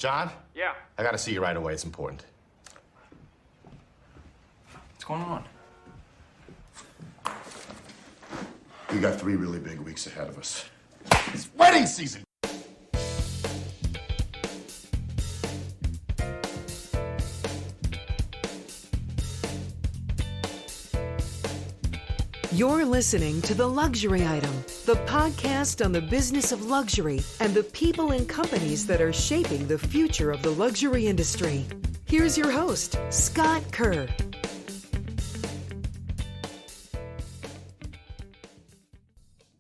John? Yeah. I gotta see you right away. It's important. What's going on? We got 3 really big weeks ahead of us. It's wedding season! You're listening to The Luxury Item, the podcast on the business of luxury and the people and companies that are shaping the future of the luxury industry. Here's your host, Scott Kerr.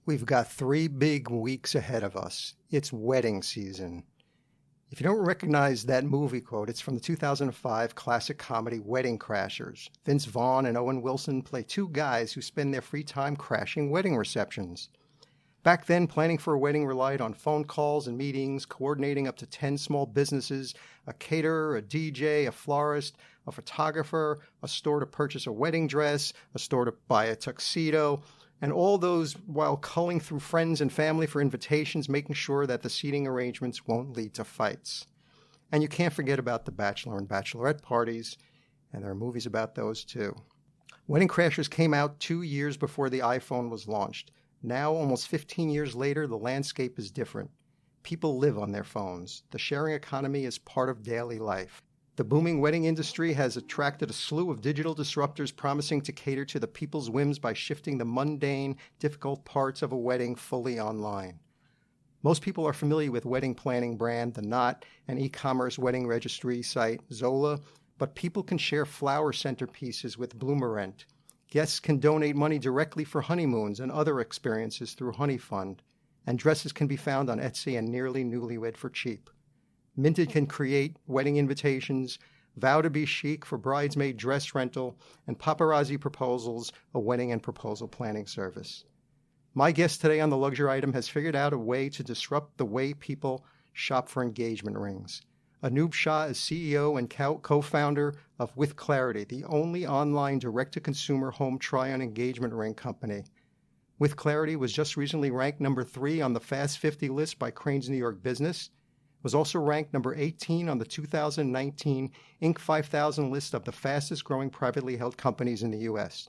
We've got 3 big weeks ahead of us. It's wedding season. If you don't recognize that movie quote, it's from the 2005 classic comedy Wedding Crashers. Vince Vaughn and Owen Wilson play 2 guys who spend their free time crashing wedding receptions. Back then, planning for a wedding relied on phone calls and meetings, coordinating up to 10 small businesses, a caterer, a DJ, a florist, a photographer, a store to purchase a wedding dress, a store to buy a tuxedo, and all those while culling through friends and family for invitations, making sure that the seating arrangements won't lead to fights. And you can't forget about the bachelor and bachelorette parties, and there are movies about those too. Wedding Crashers came out 2 years before the iPhone was launched. Now, almost 15 years later, the landscape is different. People live on their phones. The sharing economy is part of daily life. The booming wedding industry has attracted a slew of digital disruptors promising to cater to the people's whims by shifting the mundane, difficult parts of a wedding fully online. Most people are familiar with wedding planning brand The Knot and e-commerce wedding registry site Zola, but people can share flower centerpieces with Bloomerent. Guests can donate money directly for honeymoons and other experiences through Honey Fund, and dresses can be found on Etsy and Nearly Newlywed for cheap. Minted can create wedding invitations, Vow to be Chic for bridesmaid dress rental, and Paparazzi Proposals, a wedding and proposal planning service. My guest today on The Luxury Item has figured out a way to disrupt the way people shop for engagement rings. Anubh Shah is CEO and co-founder of With Clarity, the only online direct-to-consumer home try-on engagement ring company. With Clarity was just recently ranked number 3 on the Fast 50 list by Crain's New York Business, was also ranked number 18 on the 2019 Inc. 5000 list of the fastest growing privately held companies in the U.S.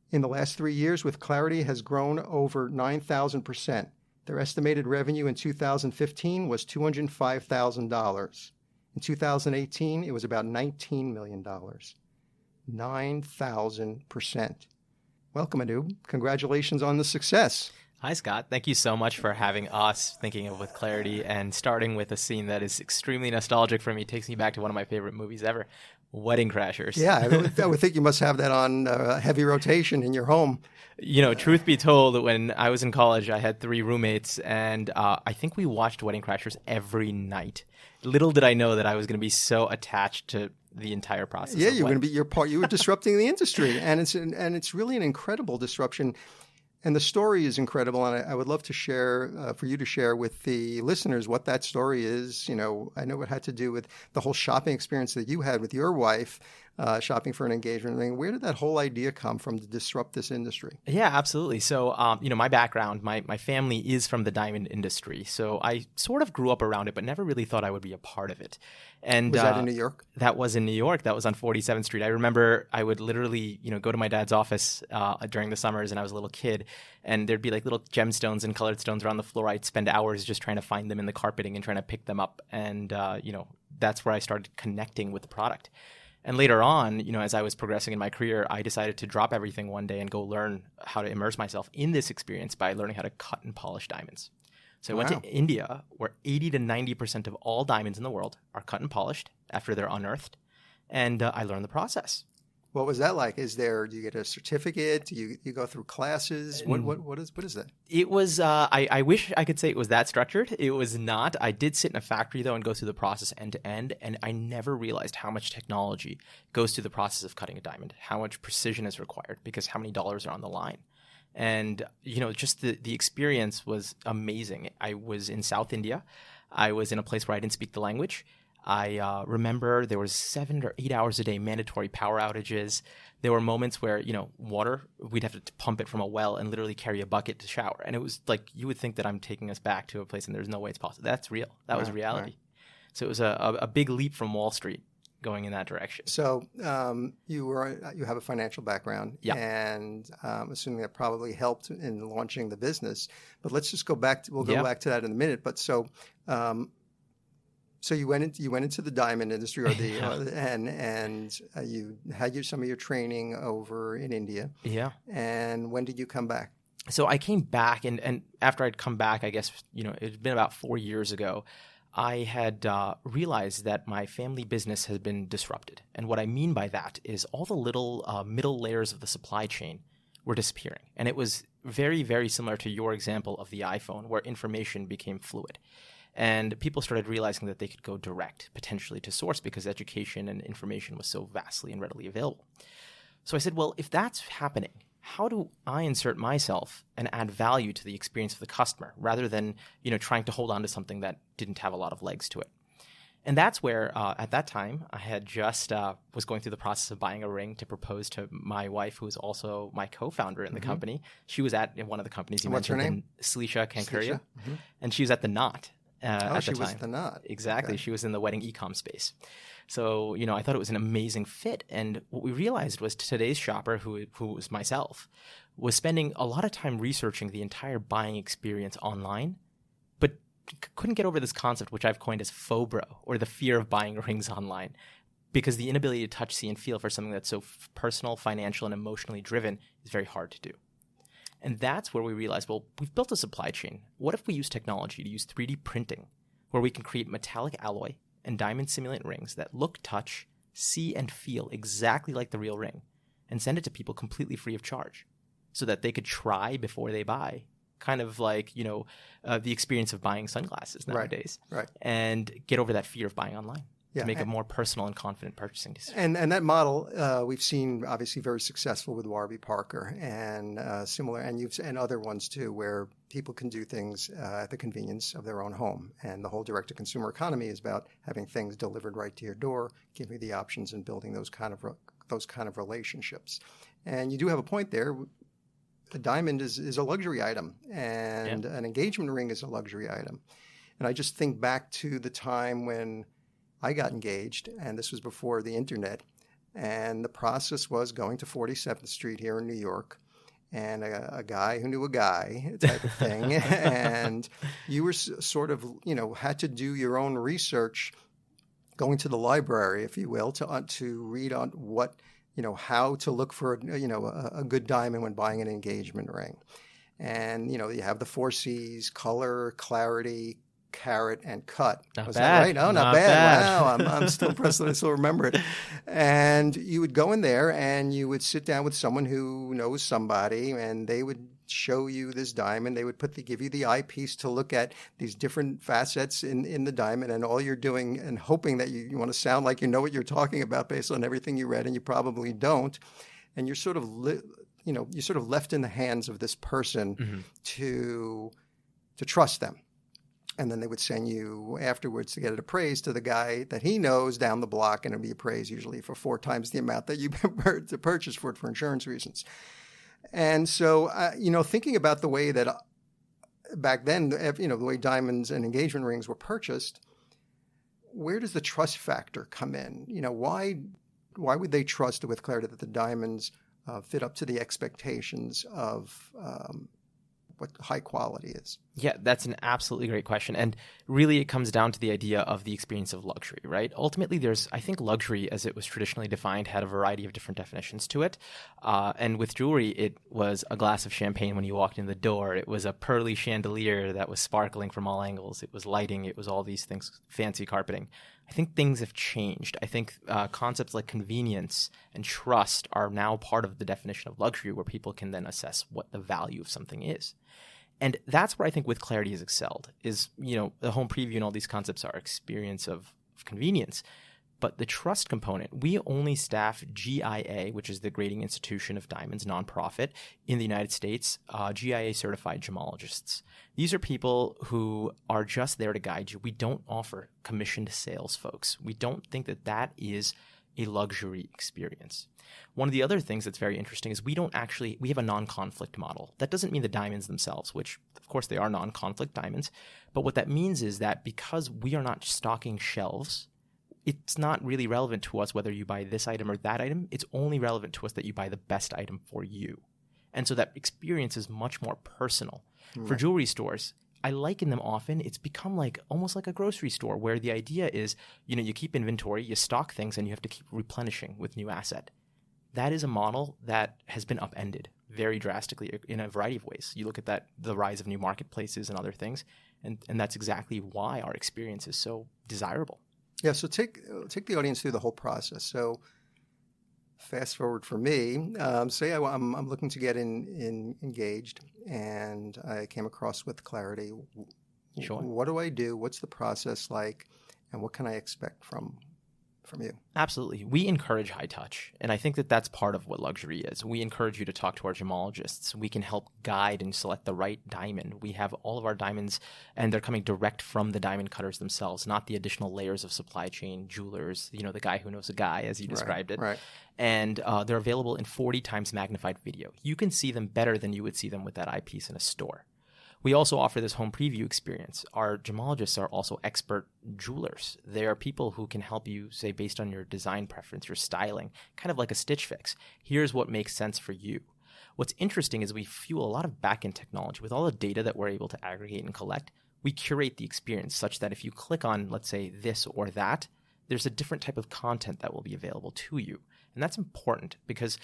In the last 3 years, With Clarity has grown over 9,000%. Their estimated revenue in 2015 was $205,000. In 2018, it was about $19 million. 9,000%. Welcome, Anubh. Congratulations on the success. Hi, Scott. Thank you so much for having us, thinking of With Clarity, and starting with a scene that is extremely nostalgic for me. It takes me back to one of my favorite movies ever, Wedding Crashers. Yeah, I would think you must have that on heavy rotation in your home. You know, truth be told, when I was in college, I had 3 roommates, and I think we watched Wedding Crashers every night. Little did I know that I was going to be so attached to the entire process. Yeah, you're going to be your part. You were disrupting the industry, and it's really an incredible disruption. And the story is incredible, and I would love to share, for you to share with the listeners what that story is. You know, I know it had to do with the whole shopping experience that you had with your wife, shopping for an engagement ring. Where did that whole idea come from to disrupt this industry? Yeah, absolutely. So, you know, my background, my family is from the diamond industry. So I sort of grew up around it, but never really thought I would be a part of it. And was that in New York? That was in New York. That was on 47th Street. I remember I would literally, you know, go to my dad's office during the summers, and I was a little kid, and there'd be like little gemstones and colored stones around the floor. I'd spend hours just trying to find them in the carpeting and trying to pick them up. And, you know, that's where I started connecting with the product. And later on, you know, as I was progressing in my career, I decided to drop everything one day and go learn how to immerse myself in this experience by learning how to cut and polish diamonds. So I went to India, where 80 to 90% of all diamonds in the world are cut and polished after they're unearthed. And I learned the process. What was that like? Do you get a certificate? Do you go through classes? What is that? It was, I wish I could say it was that structured. It was not. I did sit in a factory, though, and go through the process end to end. And I never realized how much technology goes through the process of cutting a diamond, how much precision is required, because how many dollars are on the line. And, you know, just the experience was amazing. I was in South India. I was in a place where I didn't speak the language. I remember there was 7 or 8 hours a day mandatory power outages. There were moments where, you know, water, we'd have to pump it from a well and literally carry a bucket to shower. And it was like, you would think that I'm taking us back to a place and there's no way it's possible. That's real. That was reality. Right. So it was a big leap from Wall Street going in that direction. So you have a financial background, Yeah. and assuming that probably helped in launching the business. But let's just go back. We'll go back to that in a minute. But so you went into the diamond industry, or the and you had some of your training over in India. Yeah. And when did you come back? So I came back, and after I'd come back, I guess it had been about 4 years ago. I had realized that my family business had been disrupted. And what I mean by that is all the little middle layers of the supply chain were disappearing. And it was very, very similar to your example of the iPhone, where information became fluid. And people started realizing that they could go direct, potentially, to source, because education and information was so vastly and readily available. So I said, well, if that's happening, how do I insert myself and add value to the experience of the customer, rather than trying to hold on to something that didn't have a lot of legs to it? And that's where, at that time, I had just was going through the process of buying a ring to propose to my wife, who is also my co-founder in the company. She was at one of the companies you What's mentioned, her name? Slisha Kankuria, Mm-hmm. and she was at the Knot. At she the time. was the Knot. Exactly. Okay. She was in the wedding e-com space. So, I thought it was an amazing fit. And what we realized was today's shopper, who was myself, was spending a lot of time researching the entire buying experience online, but couldn't get over this concept, which I've coined as FOBRO, or the fear of buying rings online, because the inability to touch, see, and feel for something that's so personal, financial, and emotionally driven is very hard to do. And that's where we realized, well, we've built a supply chain. What if we use technology to use 3D printing, where we can create metallic alloy and diamond simulant rings that look, touch, see, and feel exactly like the real ring, and send it to people completely free of charge, so that they could try before they buy, kind of like, the experience of buying sunglasses nowadays, Right. and get over that fear of buying online. Yeah, To make a more personal and confident purchasing And decision. that model we've seen obviously very successful with Warby Parker and similar, and other ones too, where people can do things at the convenience of their own home. And the whole direct-to-consumer economy is about having things delivered right to your door, giving you the options, and building those kind of relationships. And you do have a point there. A diamond is a luxury item, and an engagement ring is a luxury item. And I just think back to the time when I got engaged, and this was before the internet, and the process was going to 47th Street here in New York, and a guy who knew a guy type of thing, and you were sort of, had to do your own research, going to the library, if you will, to read on what, how to look for, a good diamond when buying an engagement ring. And, you have the 4 C's: color, clarity, carat, and cut. Was that right? No, not bad. Wow, I'm still impressed that I still remember it. And you would go in there and you would sit down with someone who knows somebody, and they would show you this diamond. They would give you the eyepiece to look at these different facets in the diamond, and all you're doing and hoping that you want to sound like you know what you're talking about based on everything you read, and you probably don't. And you're sort of you're sort of left in the hands of this person to trust them. And then they would send you afterwards to get it appraised to the guy that he knows down the block, and it'll be appraised usually for 4 times the amount that you purchased for it for insurance reasons. And so, thinking about the way that back then, the way diamonds and engagement rings were purchased, where does the trust factor come in? Why would they trust with clarity that the diamonds fit up to the expectations of what high quality is? Yeah, that's an absolutely great question. And really, it comes down to the idea of the experience of luxury, right? Ultimately, I think luxury, as it was traditionally defined, had a variety of different definitions to it. And with jewelry, it was a glass of champagne when you walked in the door. It was a pearly chandelier that was sparkling from all angles. It was lighting. It was all these things, fancy carpeting. I think things have changed. I think concepts like convenience and trust are now part of the definition of luxury, where people can then assess what the value of something is. And that's where I think With Clarity has excelled, is, the home preview and all these concepts are experience of convenience. But the trust component, we only staff GIA, which is the Grading Institution of Diamonds, nonprofit in the United States, GIA certified gemologists. These are people who are just there to guide you. We don't offer commissioned sales folks. We don't think that is a luxury experience. One of the other things that's very interesting is we have a non-conflict model. That doesn't mean the diamonds themselves, which of course they are non-conflict diamonds, but what that means is that because we are not stocking shelves, it's not really relevant to us whether you buy this item or that item. It's only relevant to us that you buy the best item for you. And so that experience is much more personal. Right. For jewelry stores, I liken them often. It's become almost like a grocery store where the idea is, you keep inventory, you stock things, and you have to keep replenishing with new asset. That is a model that has been upended very drastically in a variety of ways. You look at the rise of new marketplaces and other things, and that's exactly why our experience is so desirable. Yeah, so take the audience through the whole process. So fast forward for me, say I'm looking to get engaged, and I came across with Clarity. Sure. What do I do? What's the process like? And what can I expect from you? Absolutely. We encourage high touch, and I think that that's part of what luxury is. We encourage you to talk to our gemologists. We can help guide and select the right diamond. We have all of our diamonds, and they're coming direct from the diamond cutters themselves, not the additional layers of supply chain, jewelers, the guy who knows a guy, as you described it. Right. And they're available in 40 times magnified video. You can see them better than you would see them with that eyepiece in a store. We also offer this home preview experience. Our gemologists are also expert jewelers. They are people who can help you, say, based on your design preference, your styling, kind of like a Stitch Fix. Here's what makes sense for you. What's interesting is we fuel a lot of back-end technology. With all the data that we're able to aggregate and collect, we curate the experience such that if you click on, let's say, this or that, there's a different type of content that will be available to you. And that's important because,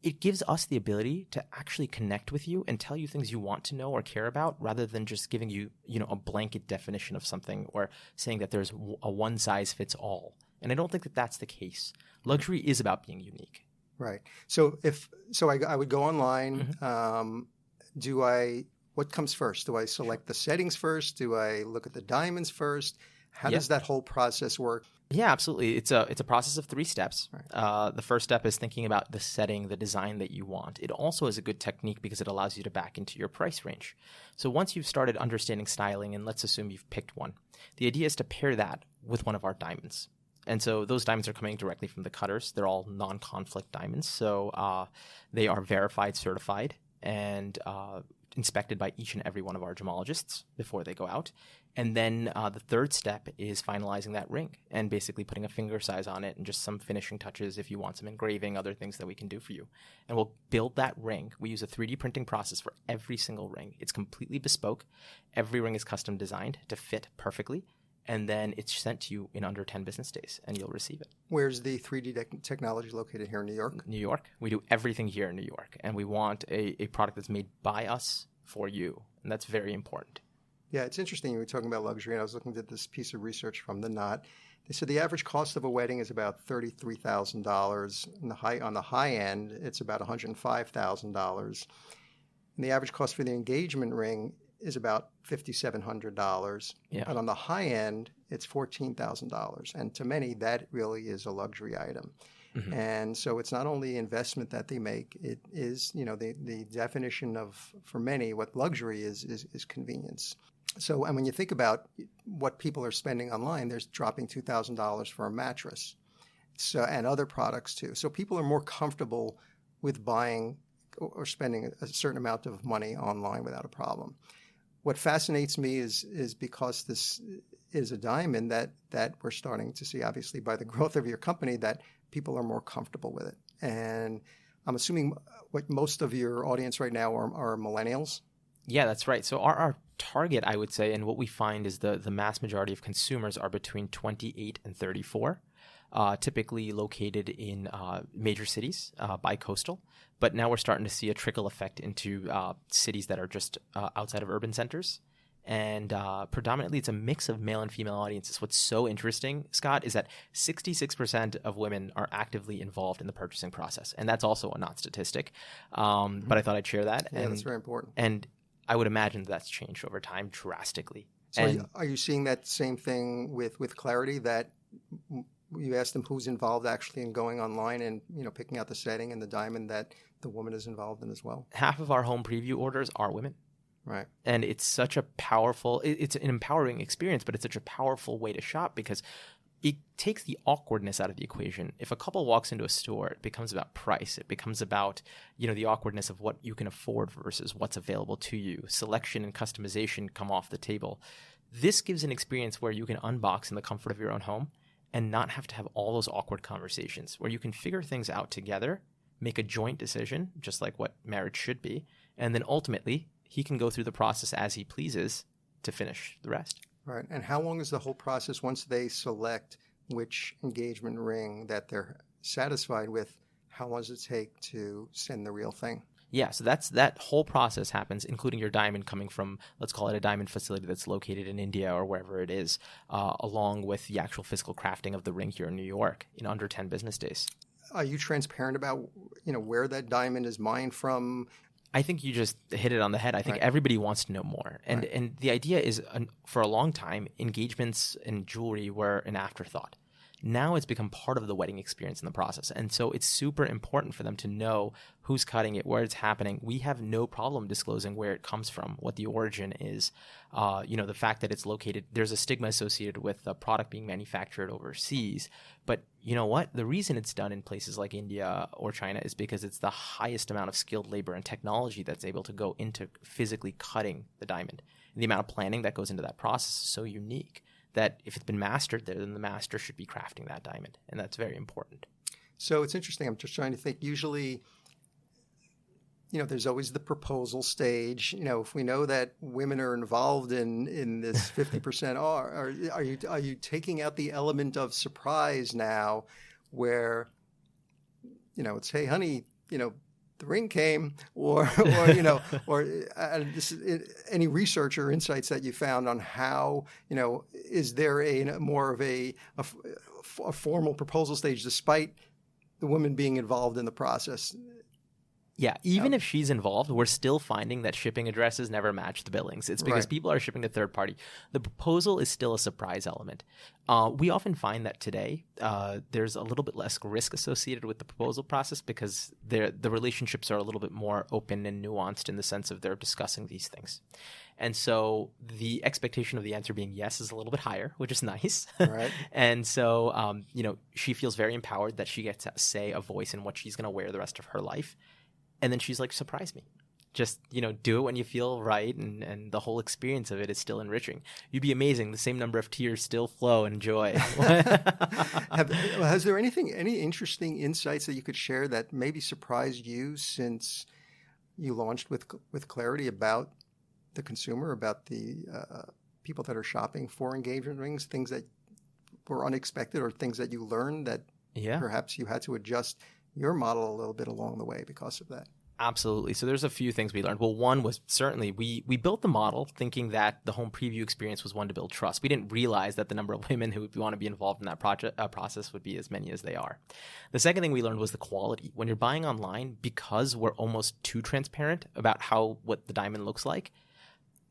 it gives us the ability to actually connect with you and tell you things you want to know or care about rather than just giving you, a blanket definition of something or saying that there's a one size fits all. And I don't think that that's the case. Luxury is about being unique. Right. So I would go online. Mm-hmm. What comes first? Do I select the settings first? Do I look at the diamonds first? How does that whole process work? Yeah, absolutely. It's a process of 3 steps. Right. The first step is thinking about the setting, the design that you want. It also is a good technique because it allows you to back into your price range. So once you've started understanding styling, and let's assume you've picked one, the idea is to pair that with one of our diamonds. And so those diamonds are coming directly from the cutters. They're all non-conflict diamonds. So they are verified, certified, and inspected by each and every one of our gemologists before they go out. And then the third step is finalizing that ring and basically putting a finger size on it and just some finishing touches if you want some engraving, other things that we can do for you. And we'll build that ring. We use a 3D printing process for every single ring. It's completely bespoke. Every ring is custom designed to fit perfectly. And then it's sent to you in under 10 business days, and you'll receive it. Where's the 3D technology located here in New York? New York. We do everything here in New York, and we want a product that's made by us for you, and that's very important. Yeah, it's interesting. You were talking about luxury, and I was looking at this piece of research from The Knot. They said the average cost of a wedding is about $33,000. On the high end, it's about $105,000. And the average cost for the engagement ring is about $5,700. Yeah. But on the high end, it's $14,000. And to many, that really is a luxury item. Mm-hmm. And so it's not only investment that they make, it is, the definition of, for many, what luxury is convenience. So, and when you think about what people are spending online, they're dropping $2,000 for a mattress, and other products too. So people are more comfortable with buying or spending a certain amount of money online without a problem. What fascinates me is because this is a diamond that we're starting to see, obviously, by the growth of your company, that people are more comfortable with it. And I'm assuming what most of your audience right now are millennials. Yeah, that's right. So our target, I would say, and what we find is the mass majority of consumers are between 28 and 34, typically located in major cities, bi-coastal. But now we're starting to see a trickle effect into cities that are just outside of urban centers. And predominantly, it's a mix of male and female audiences. What's so interesting, Scott, is that 66% of women are actively involved in the purchasing process. And that's also a not statistic. But I thought I'd share that. Yeah, that's very important. And I would imagine that's changed over time drastically. So are you seeing that same thing with Clarity, that you ask them who's involved actually in going online and picking out the setting and the diamond that the woman is involved in as well? Half of our home preview orders are women. Right. And it's such a powerful, it's an empowering experience, but it's such a powerful way to shop because it takes the awkwardness out of the equation. If a couple walks into a store, it becomes about price. It becomes about, the awkwardness of what you can afford versus what's available to you. Selection and customization come off the table. This gives an experience where you can unbox in the comfort of your own home and not have to have all those awkward conversations, where you can figure things out together, make a joint decision, just like what marriage should be, and then ultimately he can go through the process as he pleases to finish the rest. Right. And how long is the whole process once they select which engagement ring that they're satisfied with? How long does it take to send the real thing? Yeah, so that whole process happens, including your diamond coming from, let's call it a diamond facility that's located in India or wherever it is, along with the actual physical crafting of the ring here in New York in under 10 business days. Are you transparent about, where that diamond is mined from? I think you just hit it on the head. I think everybody wants to know more. And the idea is, for a long time, engagements and jewelry were an afterthought. Now it's become part of the wedding experience in the process. And so it's super important for them to know who's cutting it, where it's happening. We have no problem disclosing where it comes from, what the origin is. The fact that it's located, there's a stigma associated with the product being manufactured overseas. But you know what? The reason it's done in places like India or China is because it's the highest amount of skilled labor and technology that's able to go into physically cutting the diamond. And the amount of planning that goes into that process is so unique that if it's been mastered there, then the master should be crafting that diamond. And that's very important. So it's interesting. I'm just trying to think. Usually, there's always the proposal stage. If we know that women are involved in this 50%, are you taking out the element of surprise now where, it's, hey, honey, the ring came, or any research or insights that you found on how, is there a more of a formal proposal stage despite the woman being involved in the process? Yeah, even if she's involved, we're still finding that shipping addresses never match the billings. It's because people are shipping to third party. The proposal is still a surprise element. We often find that today there's a little bit less risk associated with the proposal process because the relationships are a little bit more open and nuanced in the sense of they're discussing these things. And so the expectation of the answer being yes is a little bit higher, which is nice. Right. And so, she feels very empowered that she gets to say a voice in what she's going to wear the rest of her life. And then she's like, surprise me. Just, do it when you feel right. And the whole experience of it is still enriching. You'd be amazing. The same number of tears still flow and joy. Has there any interesting insights that you could share that maybe surprised you since you launched with clarity about the consumer, about the people that are shopping for engagement rings, things that were unexpected or things that you learned that perhaps you had to adjust your model a little bit along the way because of that? Absolutely. So there's a few things we learned. Well, one was certainly we built the model thinking that the home preview experience was one to build trust. We didn't realize that the number of women who would want to be involved in that process would be as many as they are. The second thing we learned was the quality. When you're buying online, because we're almost too transparent about what the diamond looks like,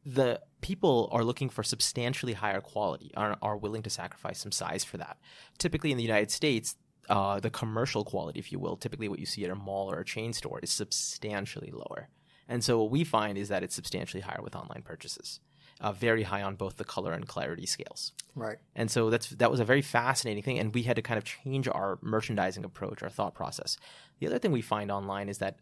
the people are looking for substantially higher quality, are willing to sacrifice some size for that. Typically in the United States, the commercial quality, if you will, typically what you see at a mall or a chain store is substantially lower. And so what we find is that it's substantially higher with online purchases, very high on both the color and clarity scales. Right. And so that was a very fascinating thing, and we had to kind of change our merchandising approach, our thought process. The other thing we find online is that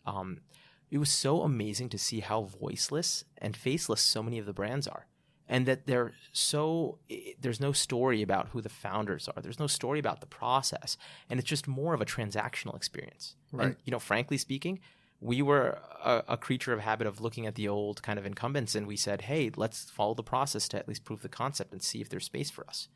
it was so amazing to see how voiceless and faceless so many of the brands are. And that there's no story about who the founders are. There's no story about the process. And it's just more of a transactional experience. Right. And, frankly speaking, we were a creature of habit of looking at the old kind of incumbents, and we said, hey, let's follow the process to at least prove the concept and see if there's space for us.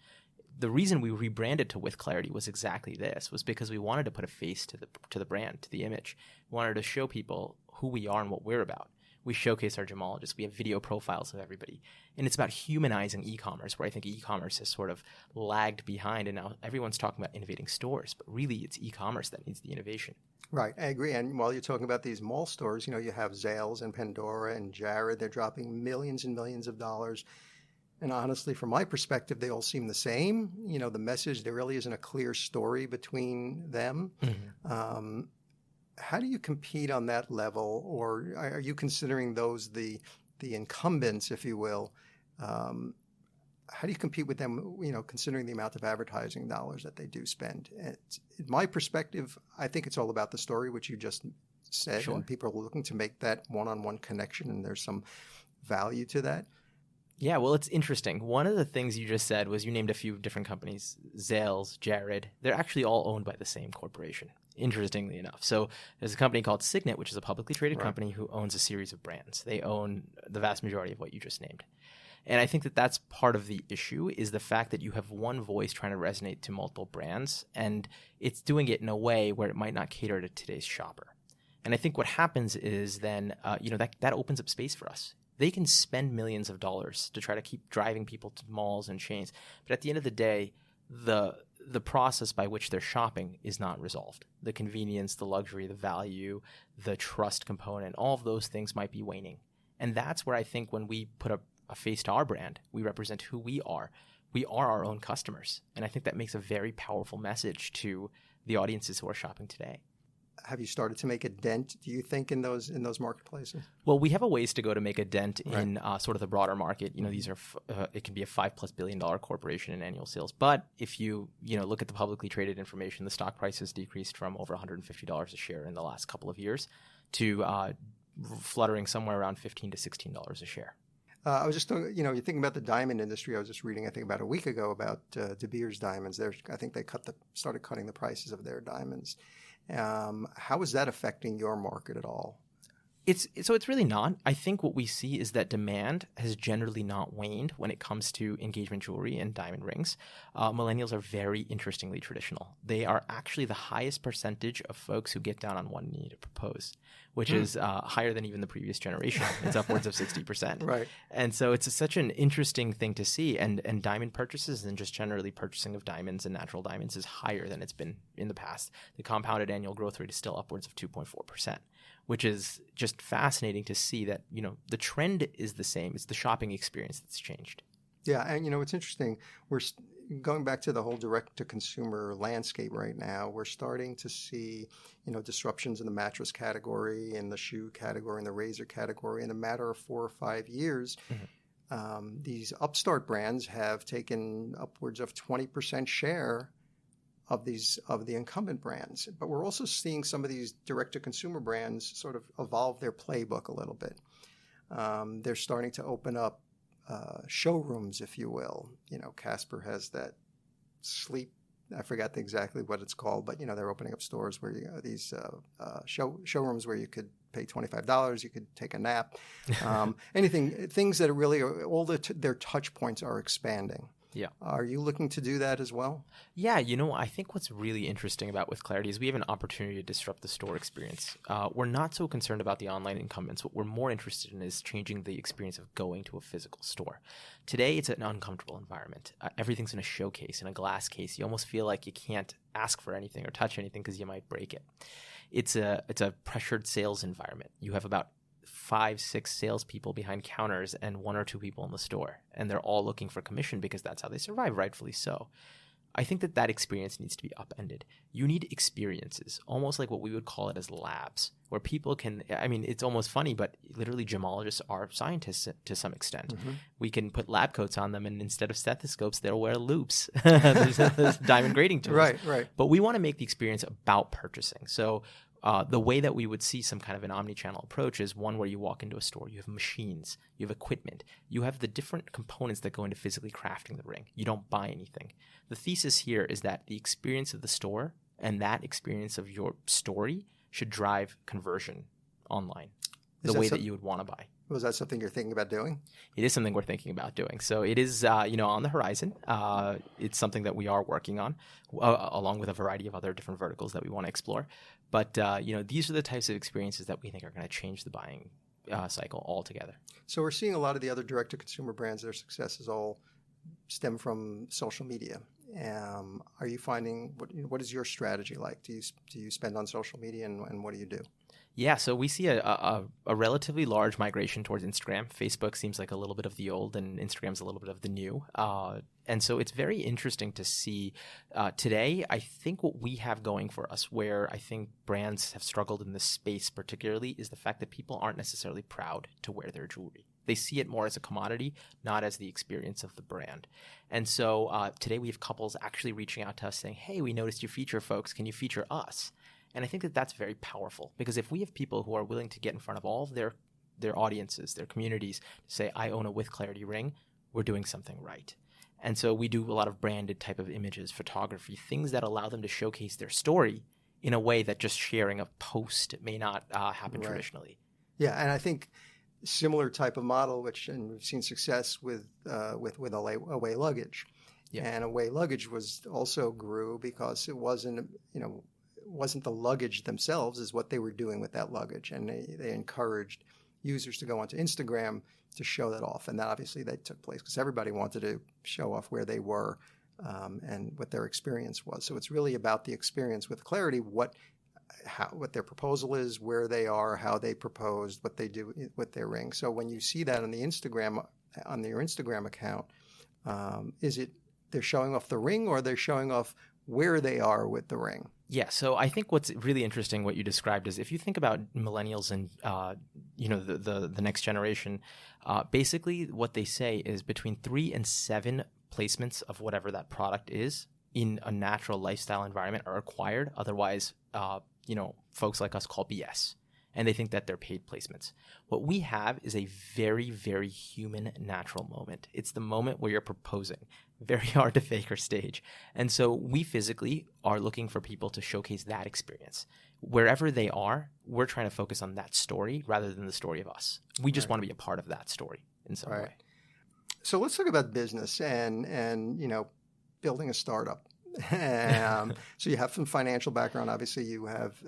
The reason we rebranded to With Clarity was exactly this, was because we wanted to put a face to the brand, to the image. We wanted to show people who we are and what we're about. We showcase our gemologists. We have video profiles of everybody. And it's about humanizing e-commerce, where I think e-commerce has sort of lagged behind. And now everyone's talking about innovating stores, but really it's e-commerce that needs the innovation. Right. I agree. And while you're talking about these mall stores, you have Zales and Pandora and Jared. They're dropping millions and millions of dollars. And honestly, from my perspective, they all seem the same. The message, there really isn't a clear story between them. Mm-hmm. How do you compete on that level, or are you considering those the incumbents, if you will? how do you compete with them, considering the amount of advertising dollars that they do spend? In my perspective, I think it's all about the story, which you just said, Sure. and people are looking to make that one-on-one connection, and there's some value to that. Yeah, well, it's interesting. One of the things you just said was you named a few different companies, Zales, Jared. They're actually all owned by the same corporation, interestingly enough. So there's a company called Signet, which is a publicly traded company who owns a series of brands. They own the vast majority of what you just named. And I think that that's part of the issue, is the fact that you have one voice trying to resonate to multiple brands, and it's doing it in a way where it might not cater to today's shopper. And I think what happens is then, that opens up space for us. They can spend millions of dollars to try to keep driving people to malls and chains. But at the end of the day, the process by which they're shopping is not resolved. The convenience, the luxury, the value, the trust component, all of those things might be waning. And that's where I think when we put a face to our brand, we represent who we are. We are our own customers. And I think that makes a very powerful message to the audiences who are shopping today. Have you started to make a dent, do you think, in those marketplaces? Well, we have a ways to go to make a dent in sort of the broader market. These are it can be a $5+ billion corporation in annual sales. But if you look at the publicly traded information, the stock price has decreased from over $150 a share in the last couple of years to fluttering somewhere around $15 to $16 a share. I was just, you're thinking about the diamond industry. I was just reading, I think about a week ago, about De Beers diamonds. I think they started cutting the prices of their diamonds. How is that affecting your market at all? It's really not. I think what we see is that demand has generally not waned when it comes to engagement jewelry and diamond rings. Millennials are very interestingly traditional. They are actually the highest percentage of folks who get down on one knee to propose, which is higher than even the previous generation. It's upwards of 60%. Right. And so it's such an interesting thing to see. And diamond purchases and just generally purchasing of diamonds and natural diamonds is higher than it's been in the past. The compounded annual growth rate is still upwards of 2.4%. Which is just fascinating to see that, the trend is the same. It's the shopping experience that's changed. Yeah. And, it's interesting. We're going back to the whole direct-to-consumer landscape right now. We're starting to see, disruptions in the mattress category, in the shoe category, in the razor category. In a matter of 4 or 5 years, these upstart brands have taken upwards of 20% share of the incumbent brands. But we're also seeing some of these direct-to-consumer brands sort of evolve their playbook a little bit. They're starting to open up showrooms, if you will. Casper has that sleep, I forgot exactly what it's called, but they're opening up stores where these showrooms where you could pay $25, you could take a nap, things that are really their touch points are expanding. Yeah. Are you looking to do that as well? Yeah, I think what's really interesting about With Clarity is we have an opportunity to disrupt the store experience. We're not so concerned about the online incumbents. What we're more interested in is changing the experience of going to a physical store. Today, it's an uncomfortable environment. Everything's in a showcase, in a glass case. You almost feel like you can't ask for anything or touch anything because you might break it. It's a pressured sales environment. You have about 5, 6 salespeople behind counters and 1 or 2 people in the store. And they're all looking for commission because that's how they survive, rightfully so. I think that experience needs to be upended. You need experiences, almost like what we would call it as labs, where people can, it's almost funny, but literally gemologists are scientists to some extent. Mm-hmm. We can put lab coats on them, and instead of stethoscopes, they'll wear loops. there's diamond grading tools. Right. But we want to make the experience about purchasing. So the way that we would see some kind of an omni-channel approach is one where you walk into a store, you have machines, you have equipment, you have the different components that go into physically crafting the ring. You don't buy anything. The thesis here is that the experience of the store and that experience of your story should drive conversion online the way that you would want to buy. Was that something you're thinking about doing? It is something we're thinking about doing. So it is, on the horizon. It's something that we are working on, along with a variety of other different verticals that we want to explore. But, these are the types of experiences that we think are going to change the buying cycle altogether. So we're seeing a lot of the other direct-to-consumer brands, their successes all stem from social media. Are you finding, what is your strategy like? Do you spend on social media, and what do you do? Yeah, so we see a relatively large migration towards Instagram. Facebook seems like a little bit of the old, and Instagram's a little bit of the new. And so it's very interesting to see today. I think what we have going for us, where I think brands have struggled in this space particularly, is the fact that people aren't necessarily proud to wear their jewelry. They see it more as a commodity, not as the experience of the brand. And so today we have couples actually reaching out to us saying, hey, we noticed you feature folks. Can you feature us? And I think that that's very powerful, because if we have people who are willing to get in front of all of their audiences, their communities, to say, I own a With Clarity ring, we're doing something right. And so we do a lot of branded type of images, photography, things that allow them to showcase their story in a way that just sharing a post may not happen traditionally. Yeah, and I think similar type of model, and we've seen success with away luggage. Yeah. And away luggage also grew because it wasn't the luggage themselves, is what they were doing with that luggage, and they encouraged users to go onto Instagram to show that off, and that obviously that took place because everybody wanted to show off where they were and what their experience was. So it's really about the experience with Clarity, what their proposal is, where they are, how they proposed, what they do with their ring. So when you see that on your Instagram account, is it they're showing off the ring, or they're showing off where they are with the ring? Yeah, so I think what's really interesting, what you described, is if you think about millennials and the next generation, basically what they say is between 3 and 7 placements of whatever that product is in a natural lifestyle environment are required. Otherwise, folks like us call BS. And they think that they're paid placements. What we have is a very, very human, natural moment. It's the moment where you're proposing. Very hard to fake or stage. And so we physically are looking for people to showcase that experience. Wherever they are, we're trying to focus on that story rather than the story of us. We just want to be a part of that story in some way. So let's talk about business and building a startup. So you have some financial background. Obviously, you have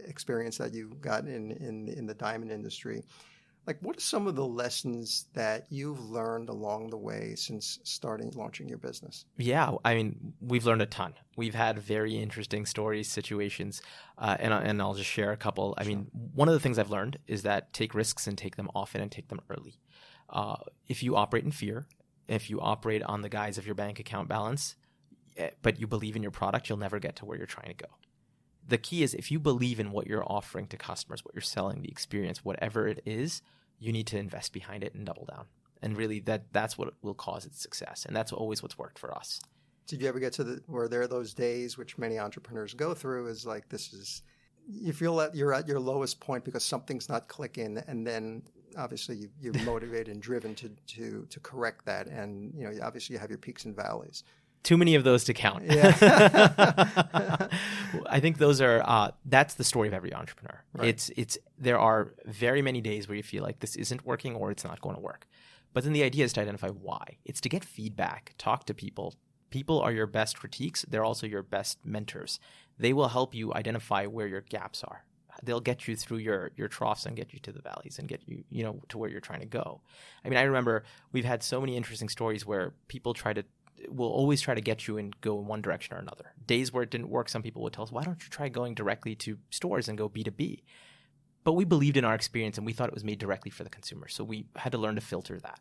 experience that you got in the diamond industry. Like, what are some of the lessons that you've learned along the way since launching your business? Yeah, I mean, we've learned a ton. We've had very interesting stories, situations, and I'll just share a couple. I mean, one of the things I've learned is that take risks and take them often and take them early. If you operate in fear, if you operate on the guise of your bank account balance, but you believe in your product, you'll never get to where you're trying to go. The key is, if you believe in what you're offering to customers, what you're selling, the experience, whatever it is, you need to invest behind it and double down. And really that's what will cause its success. And that's always what's worked for us. Did you ever get were there those days, which many entrepreneurs go through, is like, you feel that you're at your lowest point because something's not clicking, and then obviously you're motivated and driven to correct that. And, obviously you have your peaks and valleys. Too many of those to count. Yeah. I think those are that's the story of every entrepreneur. Right. There are very many days where you feel like this isn't working or it's not going to work. But then the idea is to identify why. It's to get feedback, talk to people. People are your best critiques. They're also your best mentors. They will help you identify where your gaps are. They'll get you through your troughs and get you to the valleys and get you, to where you're trying to go. I mean, I remember we've had so many interesting stories where people will always try to get you and go in one direction or another. Days where it didn't work, some people would tell us, why don't you try going directly to stores and go B2B? But we believed in our experience and we thought it was made directly for the consumer. So we had to learn to filter that.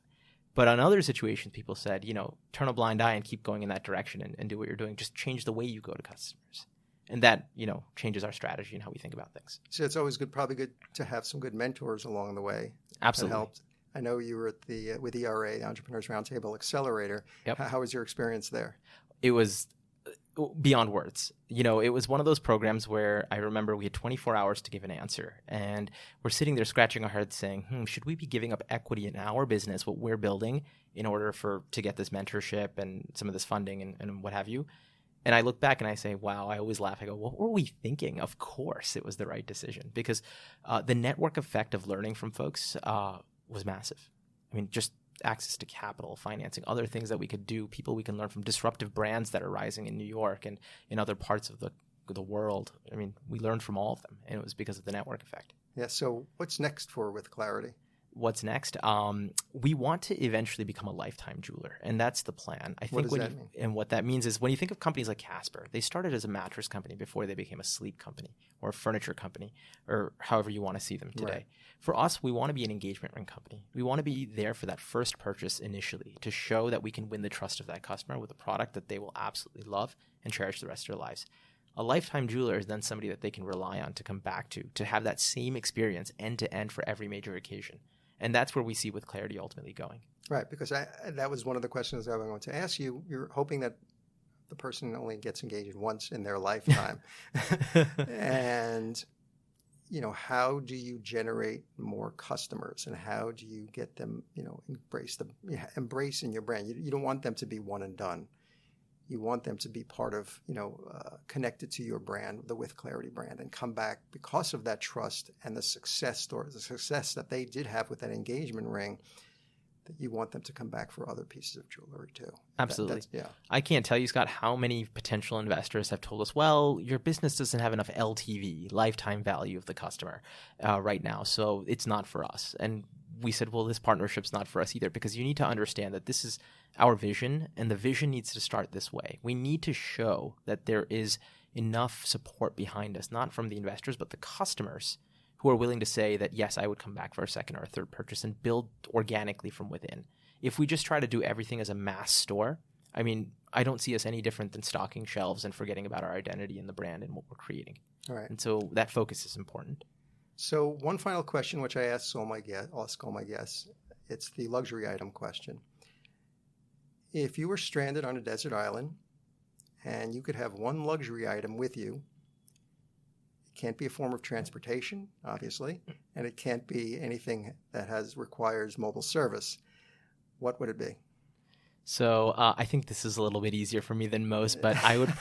But on other situations, people said, turn a blind eye and keep going in that direction and do what you're doing. Just change the way you go to customers. And that, changes our strategy and how we think about things. So it's always probably good to have some good mentors along the way. Absolutely. That helped. I know you were at with ERA, Entrepreneurs Roundtable Accelerator. Yep. How was your experience there? It was beyond words. It was one of those programs where I remember we had 24 hours to give an answer. And we're sitting there scratching our heads saying, should we be giving up equity in our business, what we're building, in order to get this mentorship and some of this funding and what have you? And I look back and I say, wow, I always laugh. I go, what were we thinking? Of course it was the right decision, because the network effect of learning from folks was massive. I mean, just access to capital, financing, other things that we could do, people we can learn from, disruptive brands that are rising in New York and in other parts of the world. I mean, we learned from all of them, and it was because of the network effect. Yeah. So what's next for With Clarity? What's next? We want to eventually become a lifetime jeweler, and that's the plan. I think what does that mean? And what that means is, when you think of companies like Casper, they started as a mattress company before they became a sleep company or a furniture company, or however you want to see them today. Right. For us, we want to be an engagement ring company. We want to be there for that first purchase initially, to show that we can win the trust of that customer with a product that they will absolutely love and cherish the rest of their lives. A lifetime jeweler is then somebody that they can rely on to come back to have that same experience end to end for every major occasion. And that's where we see with Clarity ultimately going. Right, because that was one of the questions I was going to ask you. You're hoping that the person only gets engaged once in their lifetime. And, how do you generate more customers, and how do you get them, embrace in your brand? You don't want them to be one and done. You want them to be part of, connected to your brand, the With Clarity brand, and come back because of that trust and the success story, the success that they did have with that engagement ring, that you want them to come back for other pieces of jewelry too. Absolutely. Yeah. I can't tell you, Scott, how many potential investors have told us, well, your business doesn't have enough LTV, lifetime value of the customer right now, so it's not for us. And we said, well, this partnership's not for us either, because you need to understand that this is our vision, and the vision needs to start this way. We need to show that there is enough support behind us, not from the investors, but the customers who are willing to say that, yes, I would come back for a second or a third purchase, and build organically from within. If we just try to do everything as a mass store, I mean, I don't see us any different than stocking shelves and forgetting about our identity and the brand and what we're creating. All right. And so that focus is important. So one final question, which I ask all my guests, it's the luxury item question. If you were stranded on a desert island and you could have one luxury item with you, it can't be a form of transportation, obviously, and it can't be anything that requires mobile service, what would it be? So I think this is a little bit easier for me than most, but I would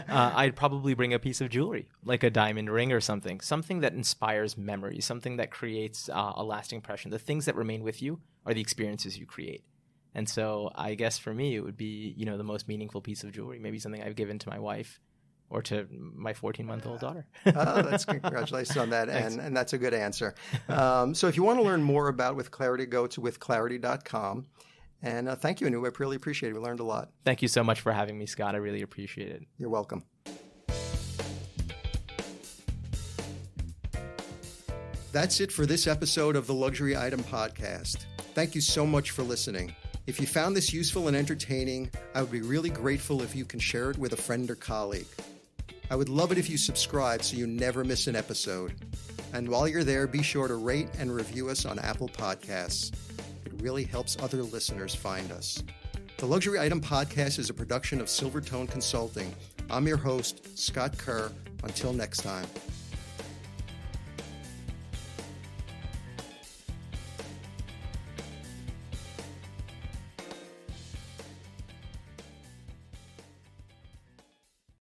I'd probably bring a piece of jewelry, like a diamond ring or something that inspires memories, something that creates a lasting impression. The things that remain with you are the experiences you create. And so I guess for me, it would be, the most meaningful piece of jewelry, maybe something I've given to my wife or to my 14-month-old daughter. That's congratulations on that. And that's a good answer. So if you want to learn more about With Clarity, go to withclarity.com. And thank you, Anubh. I really appreciate it. We learned a lot. Thank you so much for having me, Scott. I really appreciate it. You're welcome. That's it for this episode of the Luxury Item Podcast. Thank you so much for listening. If you found this useful and entertaining, I would be really grateful if you can share it with a friend or colleague. I would love it if you subscribe so you never miss an episode. And while you're there, be sure to rate and review us on Apple Podcasts. It really helps other listeners find us. The Luxury Item Podcast is a production of Silvertone Consulting. I'm your host, Scott Kerr. Until next time.